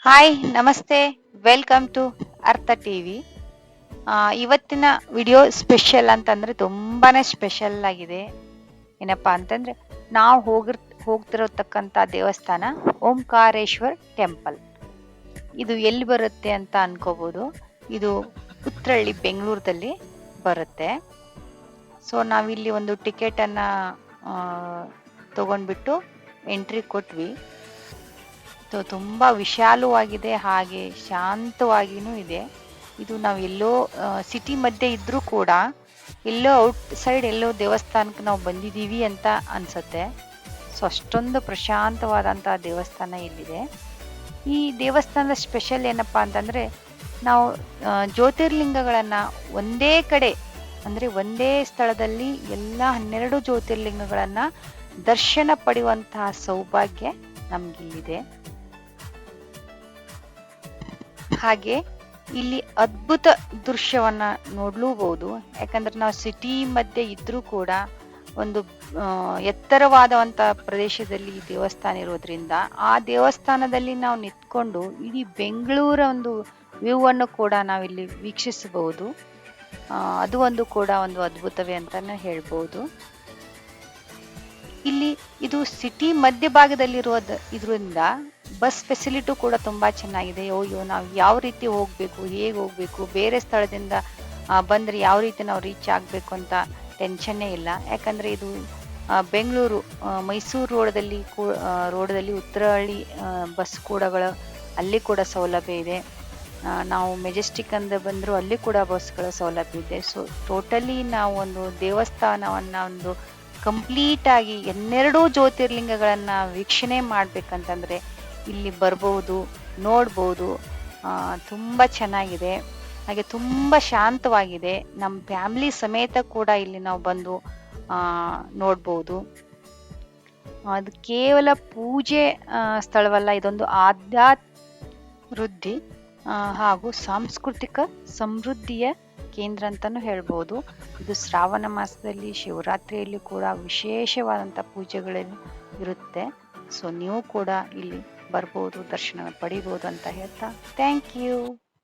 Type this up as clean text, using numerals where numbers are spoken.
Hi ನಮಸ್ತೆ, welcome to ಅರ್ಥ TV. ಇವತ್ತಿನ ವಿಡಿಯೋ ಸ್ಪೆಷಲ್ ಅಂತಂದ್ರೆ ತುಂಬಾನೇ ಸ್ಪೆಷಲ್ ಆಗಿದೆ. ಏನಪ್ಪಾ ಅಂತಂದ್ರೆ ನಾವು ಹೋಗ್ತಿರತಕ್ಕಂತ ದೇವಸ್ಥಾನ ಓಂಕಾರೇಶ್ವರ್ ಟೆಂಪಲ್. ಇದು ಎಲ್ಲಿ ಬರುತ್ತೆ ಅಂತ ಅನ್ಕೋಬಹುದು. ಇದು ಉತ್ರಳ್ಳಿ ಬೆಂಗಳೂರಲ್ಲಿ ಬರುತ್ತೆ. ಸೊ ನಾವಿಲ್ಲಿ ಒಂದು ಟಿಕೆಟ್ ಅನ್ನ ಆ, ತಗೊಂಡ್ಬಿಟ್ಟು ಎಂಟ್ರಿ ಕೊಟ್ವಿ. ತುಂಬಾ ವಿಶಾಲವಾಗಿದೆ, ಹಾಗೆ ಶಾಂತವಾಗಿನೂ ಇದೆ. ಇದು ನಾವು ಎಲ್ಲೋ ಸಿಟಿ ಮಧ್ಯೆ ಇದ್ರೂ ಕೂಡ ಎಲ್ಲೋ ಔಟ್ ಸೈಡ್ ಎಲ್ಲೋ ದೇವಸ್ಥಾನಕ್ಕೆ ನಾವು ಬಂದಿದ್ದೀವಿ ಅಂತ ಅನ್ಸುತ್ತೆ. ಸೊ ಅಷ್ಟೊಂದು ಪ್ರಶಾಂತವಾದಂತಹ ದೇವಸ್ಥಾನ ಇಲ್ಲಿದೆ. ಈ ದೇವಸ್ಥಾನದ ಸ್ಪೆಷಲ್ ಏನಪ್ಪಾ ಅಂತಂದ್ರೆ ನಾವು ಜ್ಯೋತಿರ್ಲಿಂಗಗಳನ್ನ ಒಂದೇ ಕಡೆ ಅಂದ್ರೆ ಒಂದೇ ಸ್ಥಳದಲ್ಲಿ ಎಲ್ಲ 12 ಜ್ಯೋತಿರ್ಲಿಂಗಗಳನ್ನ ದರ್ಶನ ಪಡೆಯುವಂತಹ ಸೌಭಾಗ್ಯ ನಮ್ಗಿಲ್ಲಿದೆ. ಹಾಗೆ ಇಲ್ಲಿ ಅದ್ಭುತ ದೃಶ್ಯವನ್ನ ನೋಡ್ಲೂಬಹುದು. ಯಾಕಂದ್ರೆ ನಾವು ಸಿಟಿ ಮಧ್ಯೆ ಇದ್ರೂ ಕೂಡ ಒಂದು ಎತ್ತರವಾದಂತ ಪ್ರದೇಶದಲ್ಲಿ ಈ ದೇವಸ್ಥಾನ ಇರೋದ್ರಿಂದ ಆ ದೇವಸ್ಥಾನದಲ್ಲಿ ನಾವು ನಿಂತ್ಕೊಂಡು ಇಡೀ ಬೆಂಗಳೂರ ಒಂದು ವ್ಯೂ ಅನ್ನು ಕೂಡ ನಾವಿಲ್ಲಿ ವೀಕ್ಷಿಸಬಹುದು. ಅದು ಒಂದು ಕೂಡ ಒಂದು ಅದ್ಭುತವೇ ಅಂತಾನೆ ಹೇಳ್ಬಹುದು. ಇಲ್ಲಿ ಇದು ಸಿಟಿ ಮಧ್ಯಭಾಗದಲ್ಲಿರೋದು ಇದರಿಂದ ಬಸ್ ಫೆಸಿಲಿಟಿ ಕೂಡ ತುಂಬಾ ಚೆನ್ನಾಗಿದೆ. ಅಯ್ಯೋ ನಾವು ಯಾವ ರೀತಿ ಹೋಗ್ಬೇಕು, ಹೇಗೆ ಹೋಗ್ಬೇಕು, ಬೇರೆ ಸ್ಥಳದಿಂದ ಬಂದ್ರೆ ಯಾವ ರೀತಿ ನಾವು ರೀಚ್ ಆಗ್ಬೇಕು ಅಂತ ಟೆನ್ಷನ್ನೇ ಇಲ್ಲ. ಯಾಕಂದ್ರೆ ಇದು ಬೆಂಗಳೂರು ಮೈಸೂರು ರೋಡದಲ್ಲಿ ಉತ್ತರಹಳ್ಳಿ ಬಸ್ ಕೂಡಗಳು ಅಲ್ಲಿ ಕೂಡ ಸೌಲಭ್ಯ ಇದೆ. ನಾವು ಮೆಜೆಸ್ಟಿಕ್ ಅಂತ ಬಂದ್ರು ಅಲ್ಲಿ ಕೂಡ ಬಸ್ಗಳ ಸೌಲಭ್ಯ ಇದೆ. ಸೊ ಟೋಟಲಿ ನಾವು ಒಂದು ದೇವಸ್ಥಾನವನ್ನ ಒಂದು ಕಂಪ್ಲೀಟ್ ಆಗಿ 12 ಜ್ಯೋತಿರ್ಲಿಂಗಗಳನ್ನ ವೀಕ್ಷಣೆ ಮಾಡ್ಬೇಕಂತಂದ್ರೆ ಇಲ್ಲಿ ಬರ್ಬೋದು, ನೋಡ್ಬೋದು. ತುಂಬಾ ಚೆನ್ನಾಗಿದೆ, ಹಾಗೆ ತುಂಬಾ ಶಾಂತವಾಗಿದೆ. ನಮ್ಮ ಫ್ಯಾಮಿಲಿ ಸಮೇತ ಕೂಡ ಇಲ್ಲಿ ನಾವು ಬಂದು ನೋಡ್ಬೋದು. ಅದು ಕೇವಲ ಪೂಜೆ ಸ್ಥಳವಲ್ಲ, ಇದೊಂದು ವೃದ್ಧಿ ಹಾಗೂ ಸಾಂಸ್ಕೃತಿಕ ಸಮೃದ್ಧಿಯ ಕೇಂದ್ರ ಅಂತಾನು ಹೇಳ್ಬೋದು. ಇದು ಶ್ರಾವಣ ಮಾಸದಲ್ಲಿ ಶಿವರಾತ್ರಿಯಲ್ಲಿ ಕೂಡ ವಿಶೇಷವಾದಂಥ ಪೂಜೆಗಳಲ್ಲಿ ಇರುತ್ತೆ. ಸೊ ನೀವು ಕೂಡ ಇಲ್ಲಿ ಬರ್ಬೋದು, ದರ್ಶನ ಪಡಿಬೋದು ಅಂತ ಹೇಳ್ತಾ ಥ್ಯಾಂಕ್ ಯು.